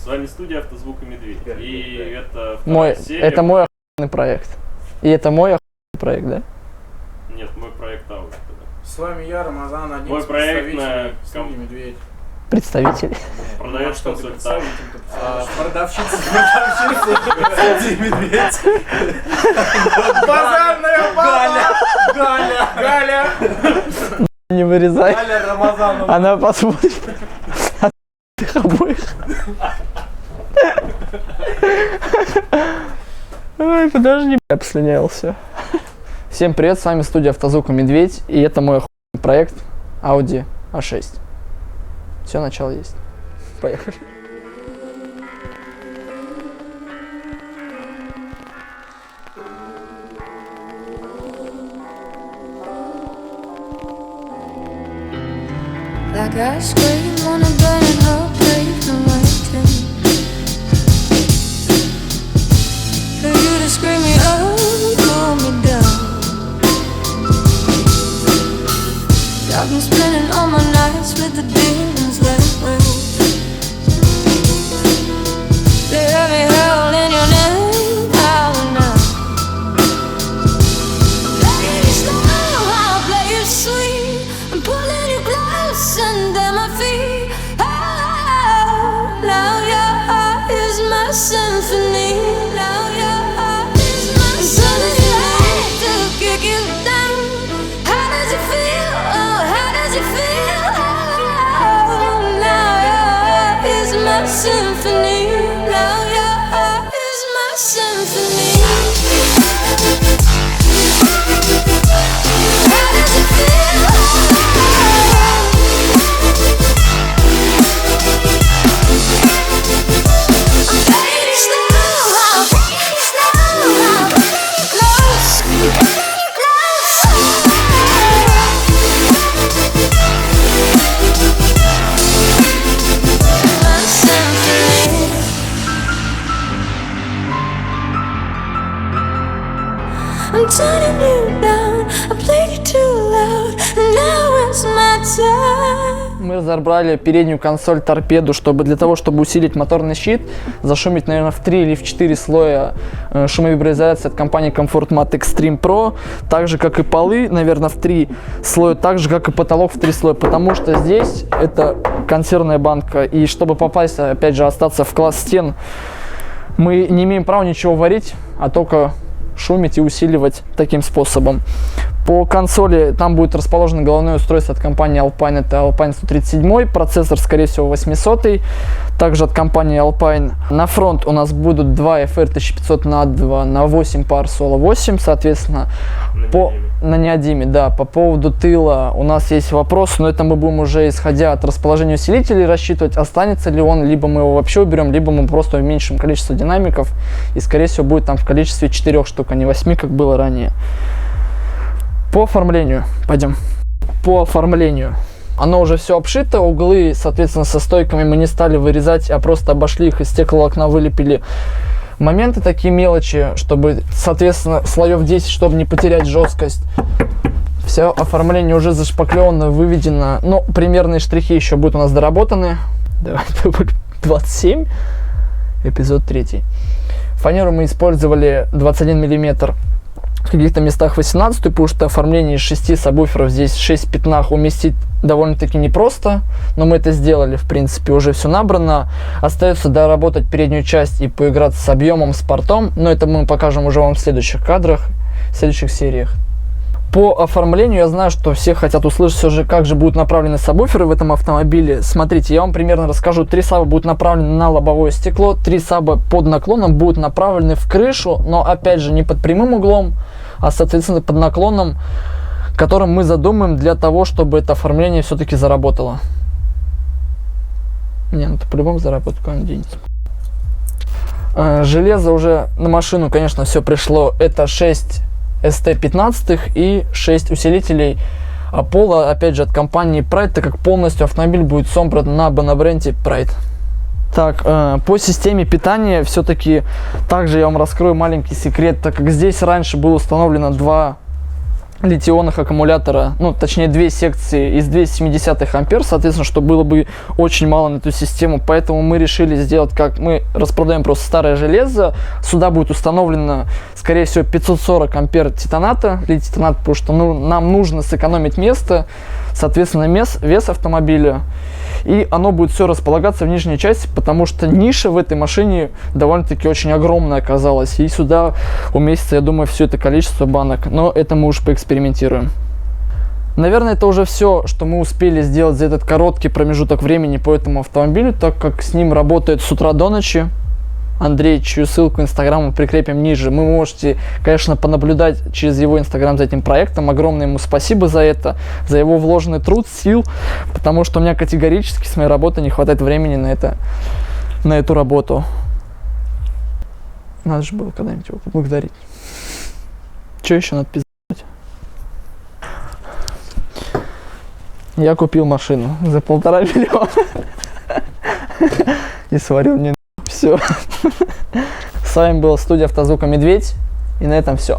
С вами студия «Автозвук и Медведь». И это Это мой охуенный проект. И это мой охуенный проект, да? Нет, мой проект «Ауди». С вами я, Рамазан, один мой из проект на студии «Медведь». Представитель. Продавец-консультант. Продавщица студии «Медведь». Базарная баба! Галя! Не вырезай. Галя Рамазанова. Она посмотрит. Их обоих. Ой, подожди. Я послюнявился. Всем привет, с вами студия «Автозвук и Медведь». И это мой охуенный проект Audi A6. Все, начало есть. Поехали. Like I scream on a burning heart, pavement waiting for you to scream me up and pull me down. I've been spending all my nights with the demons that way. They have me howling your name, howling out. Baby, slow, I'll play it sweet. I'm pulling you close under my feet. Oh, now your heart is my symphony. Now your heart is my symphony. I hate to kick you down. How does it feel? Oh, how does it feel? Oh, now your heart is my symphony. Now your heart is my symphony. How does it feel? I'm turning you down, I played you too loud, and now it's my time. Мы разобрали переднюю консоль торпеду, для того, чтобы усилить моторный щит, зашумить, наверное, в 3 или в 4 слоя шумовиброизоляции от компании Comfort Mat Extreme Pro, так же, как и полы, наверное, в 3 слоя, так же, как и потолок в 3 слоя, потому что здесь это консервная банка, и чтобы попасть, опять же, остаться в класс стен, мы не имеем права ничего варить, а только шумить и усиливать таким способом. По консоли там будет расположено головное устройство от компании Alpine, это Alpine 137, процессор, скорее всего, 800, также от компании Alpine. На фронт у нас будут два FR 1500 на 2 на 8 пар Solo 8, соответственно, на неодиме, да. По поводу тыла у нас есть вопрос, но это мы будем уже, исходя от расположения усилителей, рассчитывать, останется ли он, либо мы его вообще уберем, либо мы просто уменьшим количество динамиков, и, скорее всего, будет там в количестве 4 штук, а не 8, как было ранее. По оформлению, пойдем. По оформлению. Оно уже все обшито, углы, соответственно, со стойками мы не стали вырезать, а просто обошли их, из стекловолокна вылепили. Моменты такие мелочи, чтобы, соответственно, слоев 10, чтобы не потерять жесткость. Все оформление уже зашпаклевано, выведено. Ну, примерные штрихи еще будут у нас доработаны. Давай, 27, эпизод 3. Фанеру мы использовали 21 мм. В каких-то местах 18, потому что оформление из 6 сабвуферов, здесь 6 пятнах уместить довольно-таки непросто, но мы это сделали, в принципе, уже все набрано. Остается доработать переднюю часть и поиграться с объемом, с портом, но это мы покажем уже вам в следующих кадрах, в следующих сериях. По оформлению я знаю, что все хотят услышать все же, как же будут направлены сабвуферы в этом автомобиле. Смотрите, я вам примерно расскажу. 3 саба будут направлены на лобовое стекло, 3 саба под наклоном будут направлены в крышу, но опять же не под прямым углом, а соответственно под наклоном, которым мы задумаем для того, чтобы это оформление все-таки заработало. Не, ну это по-любому заработает, куда он денется. Железо уже на машину, конечно, все пришло. Это 6 ST15 и 6 усилителей пола, опять же, от компании Pride, так как полностью автомобиль будет собран на бренде Pride. Так, по системе питания все-таки также я вам раскрою маленький секрет, так как здесь раньше было установлено два литий-ионных аккумулятора, ну, точнее, 2 секции из 270 ампер, соответственно, что было бы очень мало на эту систему, поэтому мы решили сделать как, мы распродаем просто старое железо, сюда будет установлено, скорее всего, 540 ампер титаната, литий-титанат, потому что нам нужно сэкономить место, соответственно, вес автомобиля, и оно будет все располагаться в нижней части, потому что ниша в этой машине довольно-таки очень огромная оказалась, и сюда уместится, я думаю, все это количество банок, но это мы уже поэкспериментируем. Наверное, это уже все, что мы успели сделать за этот короткий промежуток времени по этому автомобилю, так как с ним работает с утра до ночи Андрей, чью ссылку в Инстаграм мы прикрепим ниже. Вы можете, конечно, понаблюдать через его Инстаграм за этим проектом. Огромное ему спасибо за это, за его вложенный труд, сил, потому что у меня категорически с моей работы не хватает времени на эту работу. Надо же было когда-нибудь его поблагодарить. Что еще надо пиздать? Я купил машину за 1,5 миллиона и сварил мне все. С вами была студия Автозвука Медведь, и на этом все.